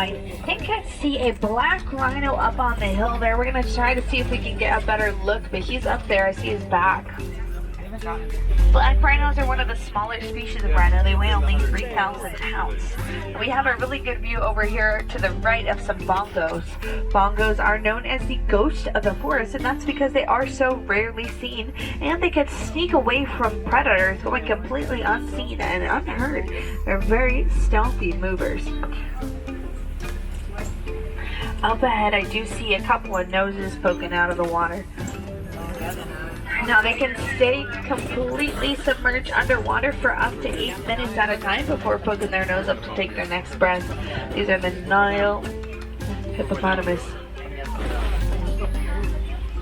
side. You can see a black rhino up on the hill there. We're gonna try to see if we can get a better look, but he's up there. I see his back. Black rhinos are one of the smaller species of rhino. They weigh only 3,000 pounds. We have a really good view over here to the right of some bongos. Bongos are known as the ghost of the forest, and that's because they are so rarely seen, and they can sneak away from predators going completely unseen and unheard. They're very stealthy movers. Up ahead, I do see a couple of noses poking out of the water. Now they can stay completely submerged underwater for up to 8 minutes at a time before poking their nose up to take their next breath. These are the Nile hippopotamus.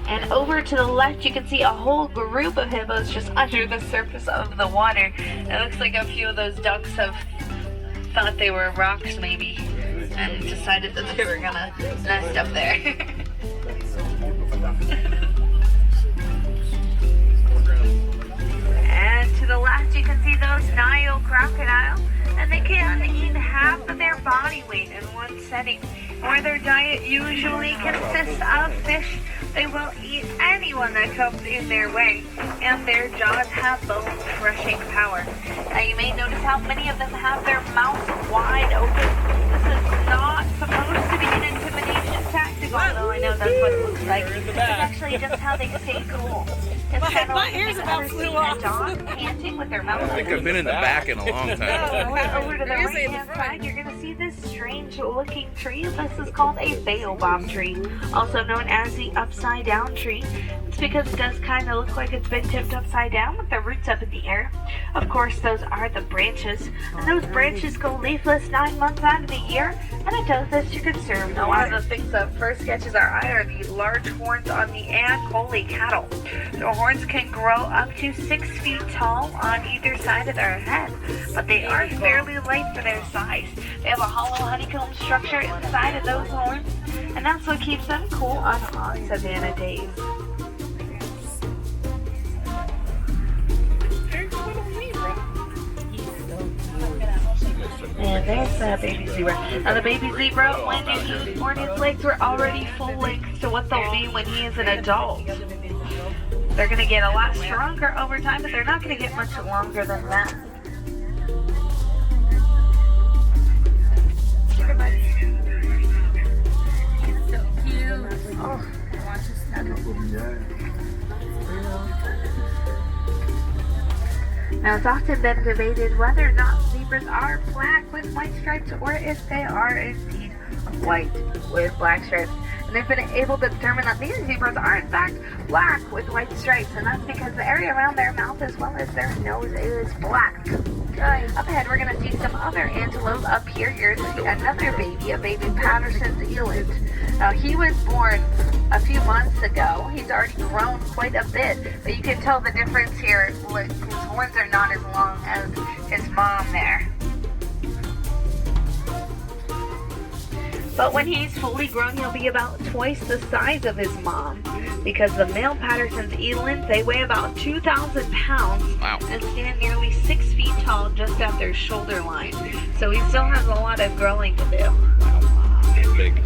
And over to the left, you can see a whole group of hippos just under the surface of the water. It looks like a few of those ducks have thought they were rocks maybe and decided that they were gonna nest up there. And to the left, you can see those Nile crocodile, and they can eat half of their body weight in one setting. Where their diet usually consists of fish, they will eat anyone that comes in their way, and their jaws have bone-crushing power. Now you may notice how many of them have their mouths wide open. This is not supposed to be an intimidation tactic, although I know that's what it looks like. It's actually just how they stay cool. My ears about flew off. Dog panting with their mouth open. I think I've been in the back in a long time. Over to the right-hand side, you're going to see this strange-looking tree. This is called a baobab tree, also known as the upside-down tree. It's because it does kind of look like it's been tipped upside down with the roots up in the air. Of course, those are the branches, and those branches go leafless 9 months out of the year, and it does this to conserve the water. One of the things that first catches our eye are the large horns on the Ankole cattle. The horns can grow up to 6 feet tall on either side of their head, but they are fairly light for their size. They have a hollow honeycomb structure inside of those horns, and that's what keeps them cool on hot savanna days. And there's the baby zebra. Now the baby zebra, when he was born, his legs were already full length to what they'll be when he is an adult. They're going to get a lot stronger over time, but they're not going to get much longer than that. Everybody. It's so cute. Oh. Watch us snuggle. Now it's often been debated whether or not zebras are black with white stripes or if they are indeed white with black stripes. And they've been able to determine that these zebras are in fact black with white stripes, and that's because the area around their mouth as well as their nose is black. Up ahead, we're going to see some other antelope. Up here, you're going to see another baby, a baby Patterson's eland. Now, he was born a few months ago. He's already grown quite a bit, but you can tell the difference here. Look, his horns are not as long as his mom there. But when he's fully grown, he'll be about twice the size of his mom, because the male Patterson's eland, they weigh about 2,000 pounds. Wow. And stand nearly 6 feet tall just at their shoulder line. So he still has a lot of growing to do. Wow. Big.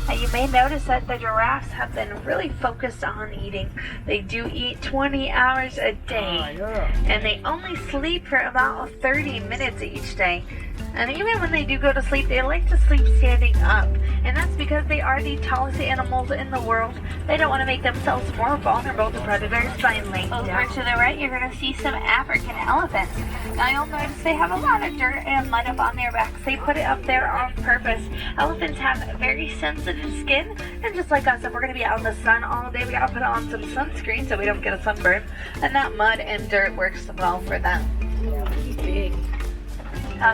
And you may notice that the giraffes have been really focused on eating. They do eat 20 hours a day, and they only sleep for about 30 minutes each day. And even when they do go to sleep, they like to sleep standing up. And that's because they are the tallest animals in the world. They don't want to make themselves more vulnerable to predators by laying down. Over to the right, you're going to see some African elephants. Now you'll notice they have a lot of dirt and mud up on their backs. They put it up there on purpose. Elephants have very sensitive skin. And just like us, if we're going to be out in the sun all day, we got to put on some sunscreen so we don't get a sunburn. And that mud and dirt works well for them. Big.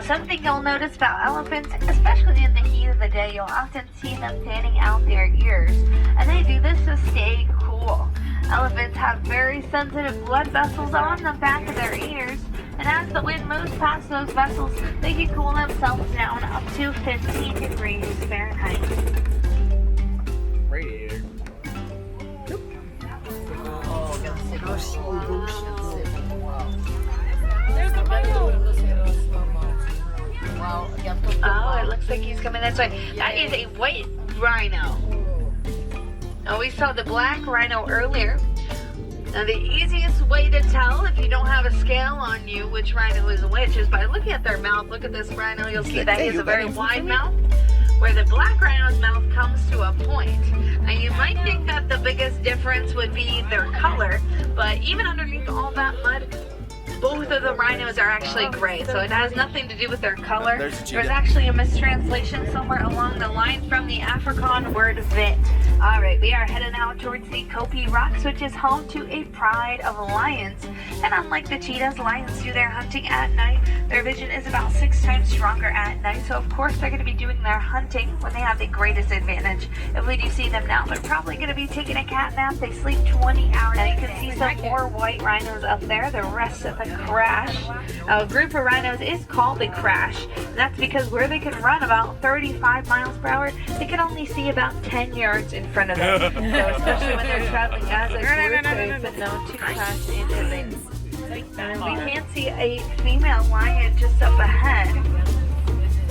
Something you'll notice about elephants, especially in the heat of the day, you'll often see them fanning out their ears. And they do this to stay cool. Elephants have very sensitive blood vessels on the back of their ears. And as the wind moves past those vessels, they can cool themselves down up to 15 degrees Fahrenheit. Radiator. There's the bubble. Oh, it looks like he's coming this way. That is a white rhino. Now we saw the black rhino earlier. Now the easiest way to tell if you don't have a scale on you which rhino is which is by looking at their mouth. Look at this rhino, you'll see that he has a very wide mouth, where the black rhino's mouth comes to a point. And you might think that the biggest difference would be their color, but even underneath all that mud, both of the rhinos are actually gray, so it has nothing to do with their color. There's actually a mistranslation somewhere along the line from the Afrikaans word vit. Alright, we are heading out towards the Kopi Rocks, which is home to a pride of lions. And unlike the cheetahs, lions do their hunting at night. Their vision is about 6 times stronger at night, so of course they're going to be doing their hunting when they have the greatest advantage. If we do see them now, they're probably going to be taking a cat nap. They sleep 20 hours. Now you can see some more white rhinos up there. The rest of the crash. A group of rhinos is called the crash. And that's because where they can run about 35 miles per hour, they can only see about 10 yards in front of them. So especially when they're traveling as a group, they've been known to crash into things. We can see a female lion just up ahead.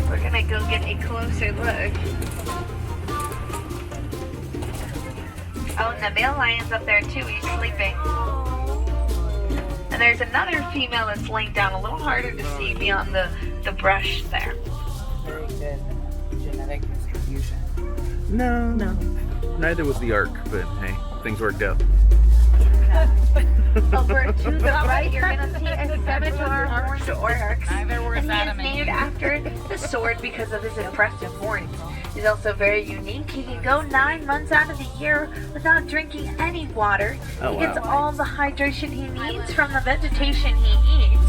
We're gonna go get a closer look. Oh, and the male lion's up there too. He's sleeping. And there's another female that's laying down, a little harder to see beyond the brush there. Very good genetic distribution. No. Neither was the arc, but hey, things worked out. Over to the right, you're gonna see a Scimitar horned oryx. And he is named after the sword because of his impressive horns. He's also very unique. He can go 9 months out of the year without drinking any water. He gets all the hydration he needs from the vegetation he eats.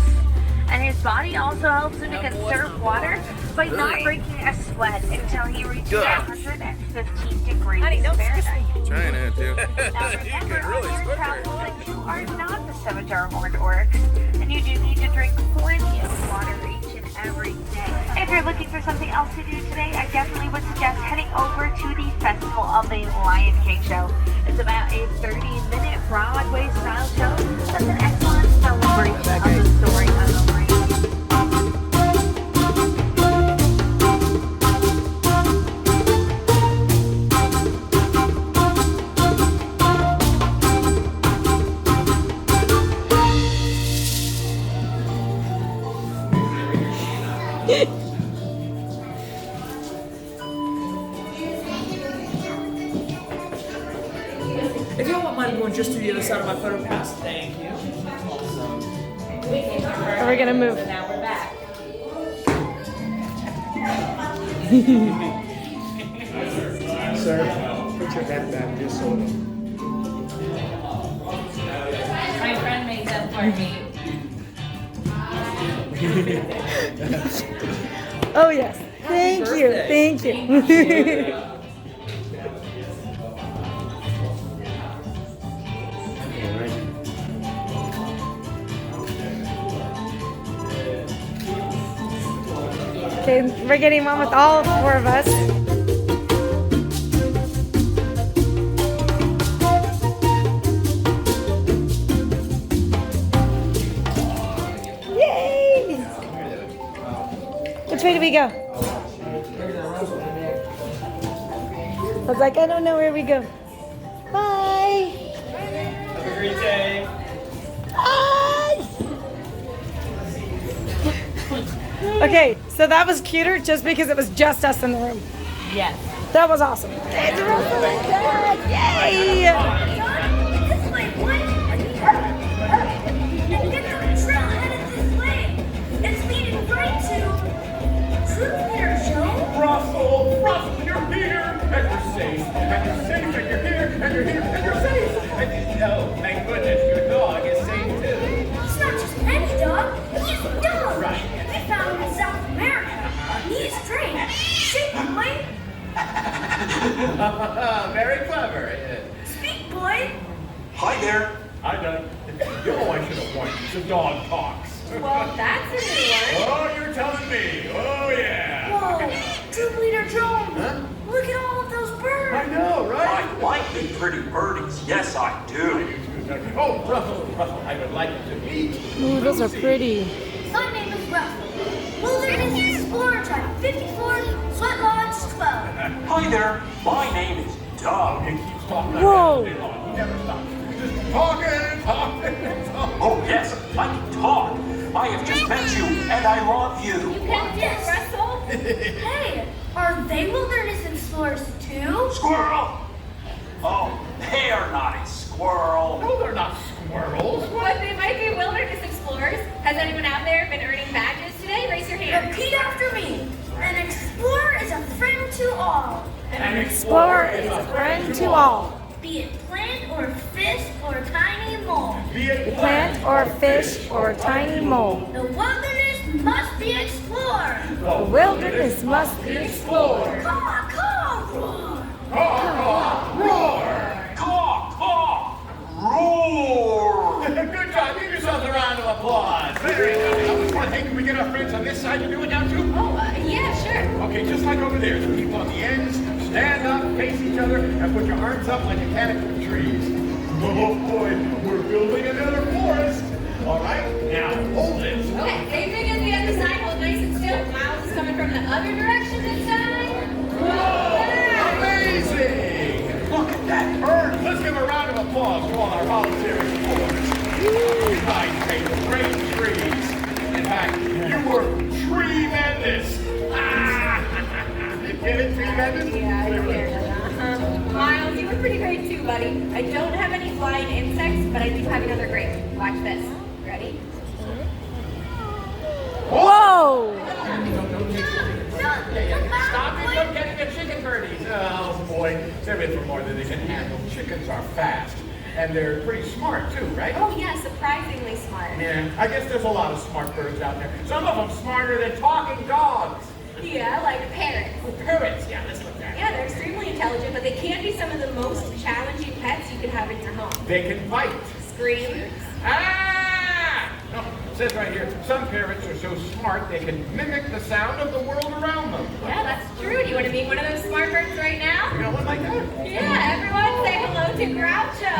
And his body also helps him to conserve water by not breaking a sweat until he reaches 115 degrees Fahrenheit. Trying to. Now remember, on your travels that you are not the Scimitar horned oryx, and you do need to drink plenty of water each and every day. If you're looking for something else to do today, I definitely would suggest heading over to the Festival of the Lion King show. It's about a 30-minute Broadway style show that's an excellent celebration of the story of the lion. If you don't want mine going just to the other side of my photo pass, thank you. Are we gonna move? Now we're back. Sir, put your hat back just so. My friend made that for me. Oh yes. Thank you. Thank you. Okay, we're getting one with all 4 of us. Yay! Which way do we go? I was like, I don't know where we go. Bye! Have a great day. Bye! Okay, so that was cuter just because it was just us in the room. Yes. That was awesome. It's really good! Yay! Russell, you're here, and you're safe, and you're safe, and you're here, and you're here, and you're safe. And oh, thank goodness, your dog is safe too. He's not just any dog, he's a dog. Right. We found him in South America. He's trained. Shake him, Boyd. Very clever. Speak, Boyd. Hi there. I done. You know I should have warned you. The dog talks. Well, that's a new one. Oh, you're telling me. Oh, yeah. Whoa, Troop Leader Jones. Huh? Look at all of those birds. I know, right? I like the pretty birdies. Yes, I do. Oh, Russell, I would like to meet. Ooh, those are pretty. My name is Russell. Wilderness Explorer Type 54, Hi there. My name is Doug. He keeps talking like Whoa. that all day long. He never stops. He's just talking and talking and talking. Oh, yes, I can talk. I have just met you, and I love you. Yes, Russell. Hey, are they wilderness explorers too? Squirrel! Oh, they are not a squirrel. No, they're not squirrels. But they might be wilderness explorers. Has anyone out there been earning badges today? Raise your hand. Repeat after me. An explorer is a friend to all. An Explorer is a friend to all. Be it plant or fish or tiny mole. Be it Plant or fish or tiny mole. The wilderness must be explored. The wilderness must be explored. Caw, caw, roar. Caw, roar. Caw, caw, roar. Good job. Give yourselves a round of applause. Very good. Hey, can we get our friends on this side to do it now too? Oh, yeah, sure. Okay, just like over there. The people on the ends, stand up, face each other, and put your arms up like a canopy of trees. Oh boy, we're building another forest. All right, now hold it. Okay, same thing as the other side. Hold nice and still. Miles is coming from the other direction this time. Whoa! Amazing! Look at that bird. Let's give a round of applause to all our volunteer explorers. You guys made great trees. In fact, you were tremendous. Get it, tremendous? Yeah, I did. Miles, you were pretty great too, buddy. I don't have any flying insects, but I do have another great. Watch this. Ready? Whoa! Stop it from getting the chicken birdies. Oh boy, they're in for more than they can handle. Chickens are fast. And they're pretty smart too, right? Oh yeah, surprisingly smart. Yeah, I guess there's a lot of smart birds out there. Some of them smarter than talking dogs. Yeah, like parrots. Oh, parrots, yeah, let's look at Yeah, they're extremely intelligent, but they can be some of the most challenging pets you can have in your home. They can bite. Screamers. Ah! No, it says right here, some parrots are so smart they can mimic the sound of the world around them. Yeah, that's true. Do you want to meet one of those smart birds right now? You got one like that? Yeah, everyone say hello to Groucho.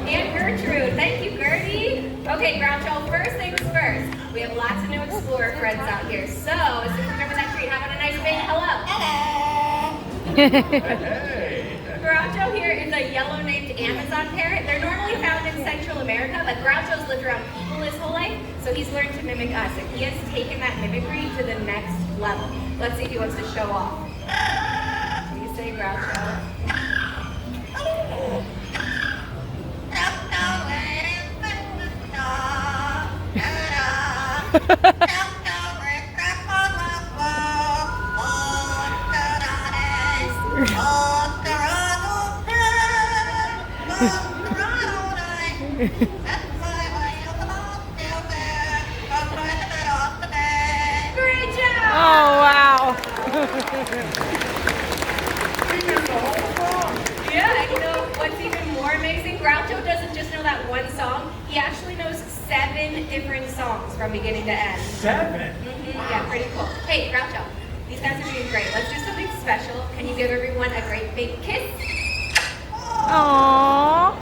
And Gertrude. Thank you, Gertie. Okay, Groucho, first things first. We have lots of new explorer friends out here. So, as soon as we remember that treat, how about a nice big hello? Hey! Groucho here is a yellow named Amazon parrot. They're normally found in Central America, but Groucho's lived around people his whole life, so he's learned to mimic us, and he has taken that mimicry to the next level. Let's see if he wants to show off. What do you say, Groucho? Great job! Oh, wow. Yeah, you know what's even more amazing? Groucho doesn't just know that one song. He actually knows 7 different songs from beginning to end. 7? Yeah, pretty cool. Hey, Groucho, these guys are doing great. Let's do something special. Can you give everyone a great big kiss? Aww.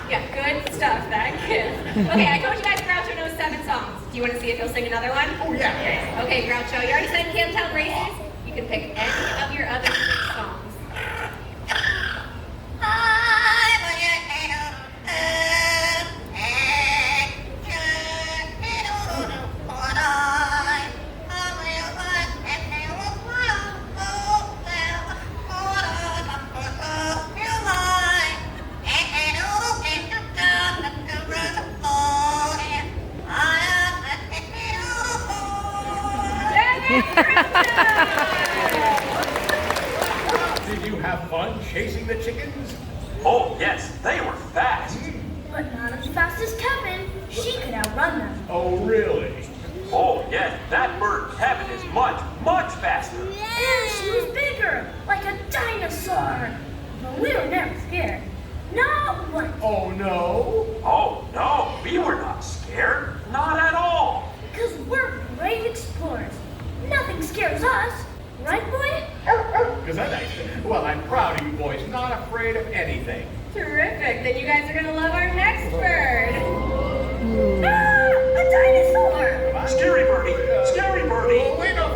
Yeah, good stuff, that kiss. Okay, I told you guys Groucho knows 7 songs. Do you want to see if he'll sing another one? Oh, yeah. Okay, Groucho, you already said Can't Tell Races. You can pick any of your other 6 songs. Did you have fun chasing the chickens? Oh, yes, they were fast. But not as fast as Kevin. She could outrun them. Oh, really? Oh, yes, that bird Kevin is much, much faster. And she was bigger, like a dinosaur. But we were never scared. Not once. Oh, no? Oh, no, we were not scared. Not at all. Because we're brave explorers. Nothing scares us. Right, boy? Is that nice? Well, I'm proud of you boys. Not afraid of anything. Terrific. Then you guys are going to love our next bird. Ah, a dinosaur! Scary birdie, scary birdie. Oh, wait, no,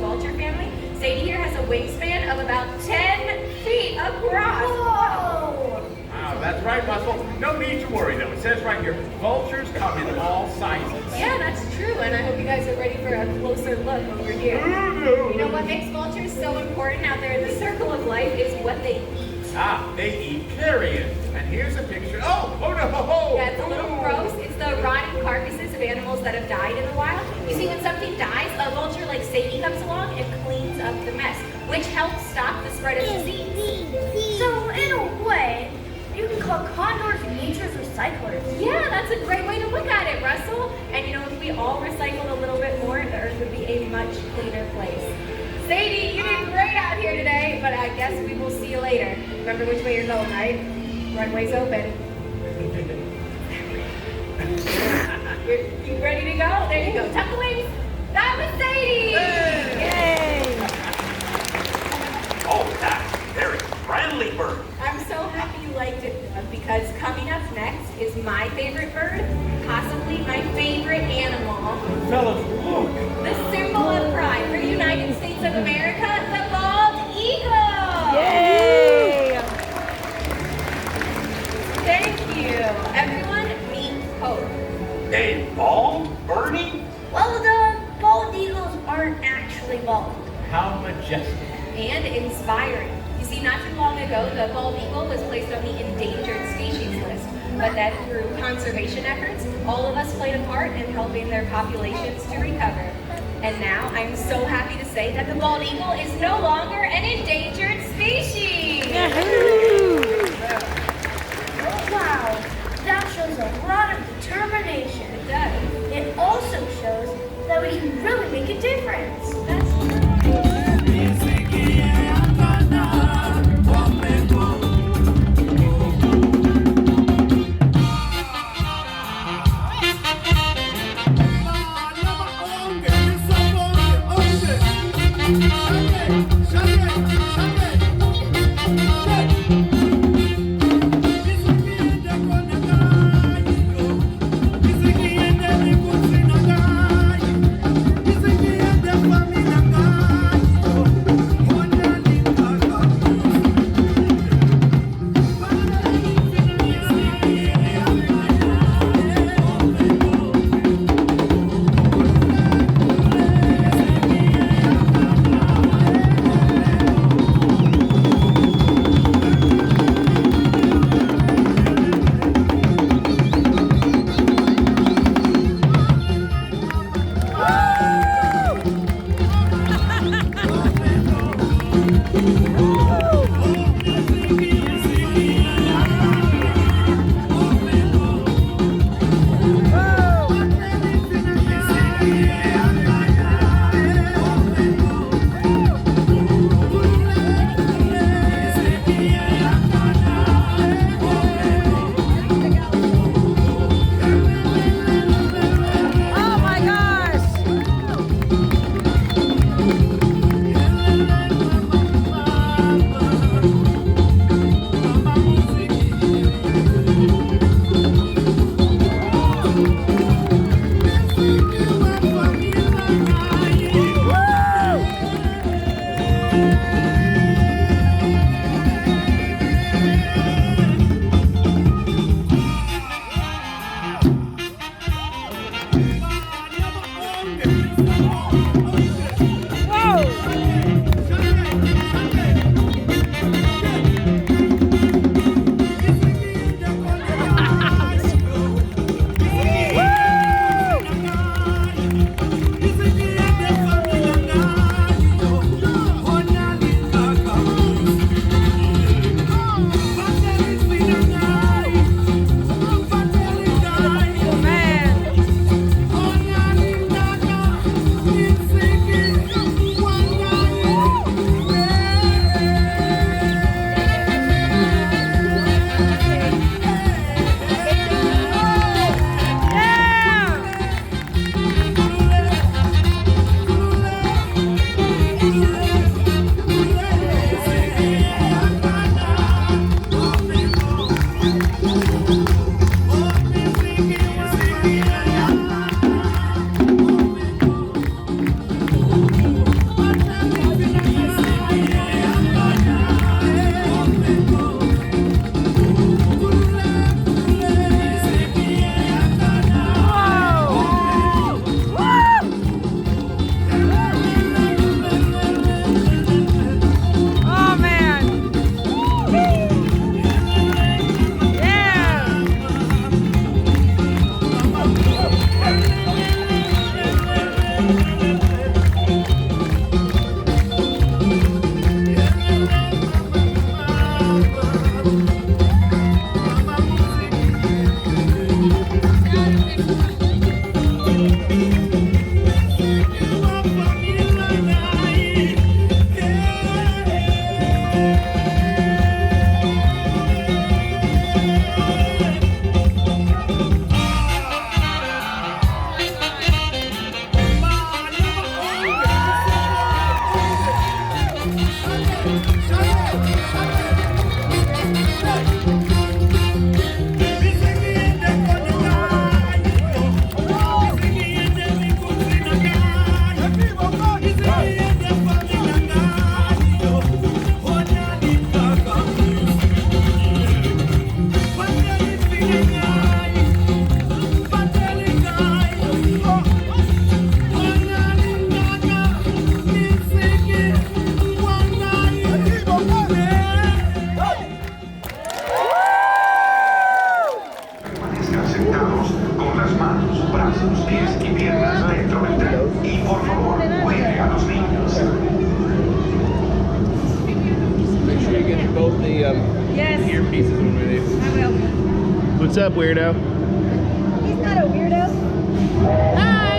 vulture family. Sadie here has a wingspan of about 10 feet across. Whoa! Wow, that's right, Russell. No need to worry, though. It says right here, vultures come in all sizes. Yeah, that's true, and I hope you guys are ready for a closer look over here. You know what makes vultures so important out there in the circle of life is what they eat. Ah, they eat carrion. And here's a picture. Oh no! Yeah, it's a little gross. It's the rotting carcasses of animals that have died in the wild. You see, when something dies, a vulture like Sadie comes along and cleans up the mess, which helps stop the spread of disease. So, in a way, you can call condors nature's recyclers. Yeah, that's a great way to look at it, Russell. And you know, if we all recycled a little bit more, the earth would be a much cleaner place. Sadie, you did great out here today, but I guess we will see you later. Remember which way you're going, right? Runway's open. You ready to go? There you go. Tuck the wings. That was Sadie! Yay! Oh, that's a very friendly bird. I'm so happy you liked it, because coming up next is my favorite bird, possibly my favorite animal. Fellas, look. The symbol of pride for the United States of America, the bald eagle! Yay! Thank you. Everyone, meet Hope. A bald birdie? Well, the bald eagles aren't actually bald. How majestic. And inspiring. You see, not too long ago, the bald eagle was placed on the endangered species list. But then through conservation efforts, all of us played a part in helping their populations to recover. And now I'm so happy to say that the bald eagle is no longer an endangered species. Yahoo! Wow, that shows a lot of determination. It does. It also shows that we can really make a difference. That's true. Man. Por favor, cuide a los niños. Make sure you get both the earpieces when we leave. I will. What's up, weirdo? He's not a weirdo. Hi.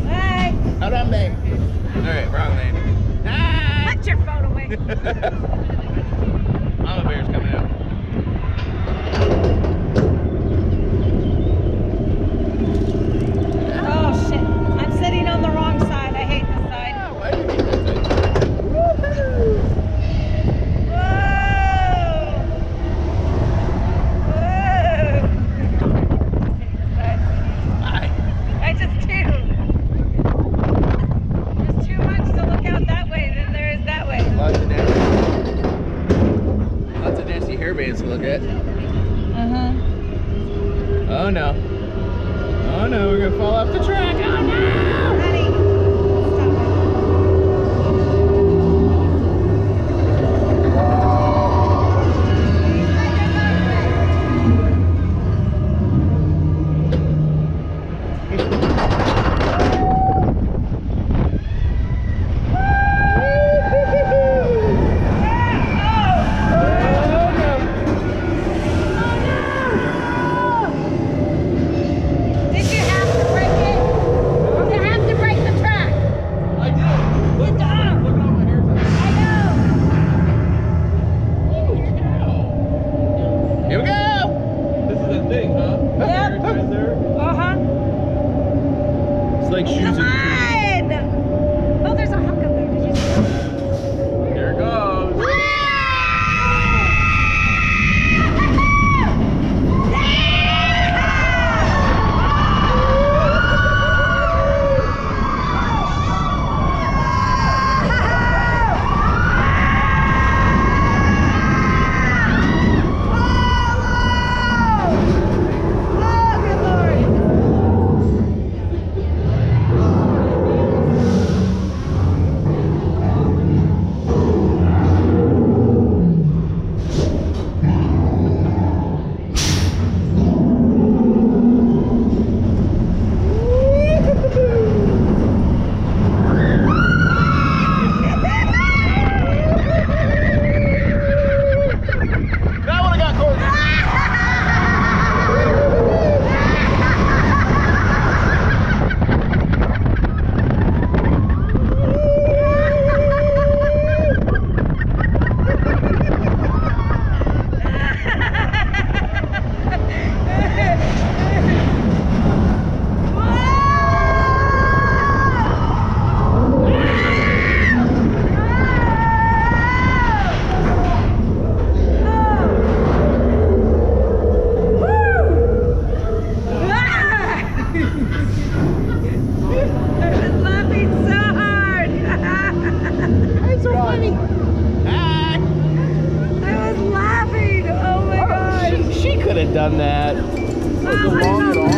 Hi. Hold on, babe. Alright, wrong lane. Hi! Put your phone away. Mama bear's coming out. Oh shit. I'm sitting on the wrong side. I hate this side. Why do you hate that thing? Hi. I just do. There's too much to look out that way than there is that way. Lots of nasty hairbands to look at. Uh-huh. Oh no. Oh no, we're gonna fall off the track. Oh no! Honey, stop Did you have to break it? You have to break the track. I did. Look, look at all my hair. I know. Here we go! This is a thing, huh? Yep. Uh-huh. It's like shoes Come in the trees. on. Oh, there's a hunk up there. Did you see that? Here it goes. Oh, good Lord. That one got Courtney. I was laughing so hard. That's so funny. Hi. I was laughing. Oh my gosh. She could have done that. Oh, I long at know. all.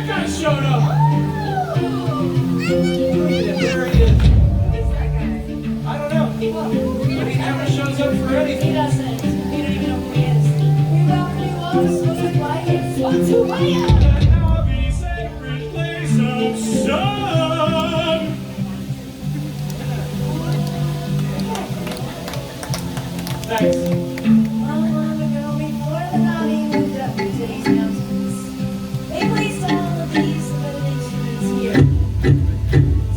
that guy showed up. There he is. I don't know. But he never shows up for anything. He doesn't. We don't even know who he is. We welcome you all to Smoke Wyatt. Smoke Wyatt. And now be sacred place of sun. Thanks. Long, long ago, before the Na'vi moved up into these mountains, they placed all of these little instruments here to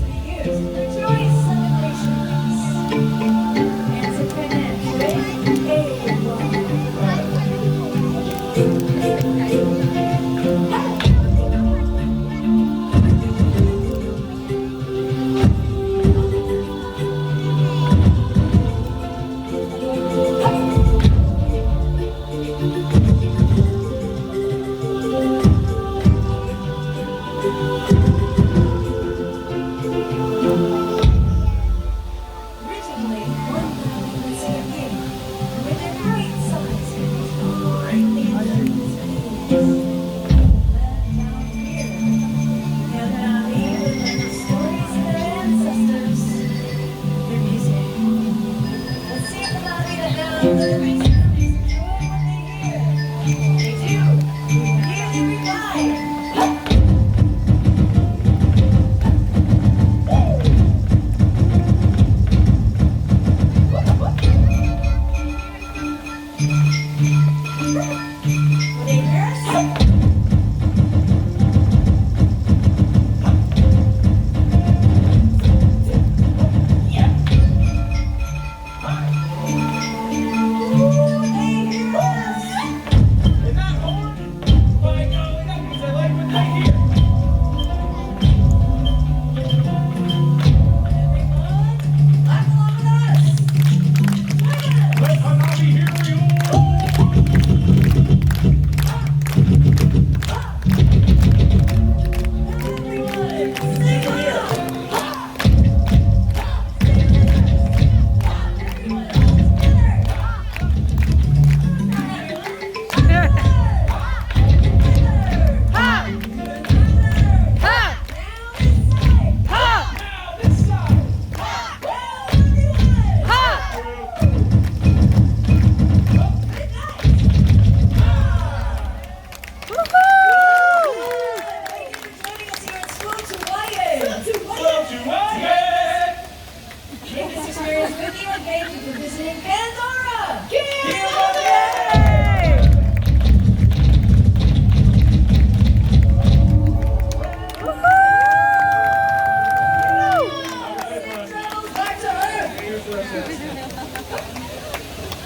be used for joyous celebrations and to connect with Originally, one Na'vi would see a king with a great size greatly enjoyed his videos. Down here, the other Na'vi would learn the stories of their ancestors, their music. Let's see if the Na'vi that know the music enjoy what they hear. They do. Here's the reply. They nurse. Is that horn? By golly, that means I like what I hear. Clap along with us. Let Hanabi hear you. Take this experience with you and thank you for visiting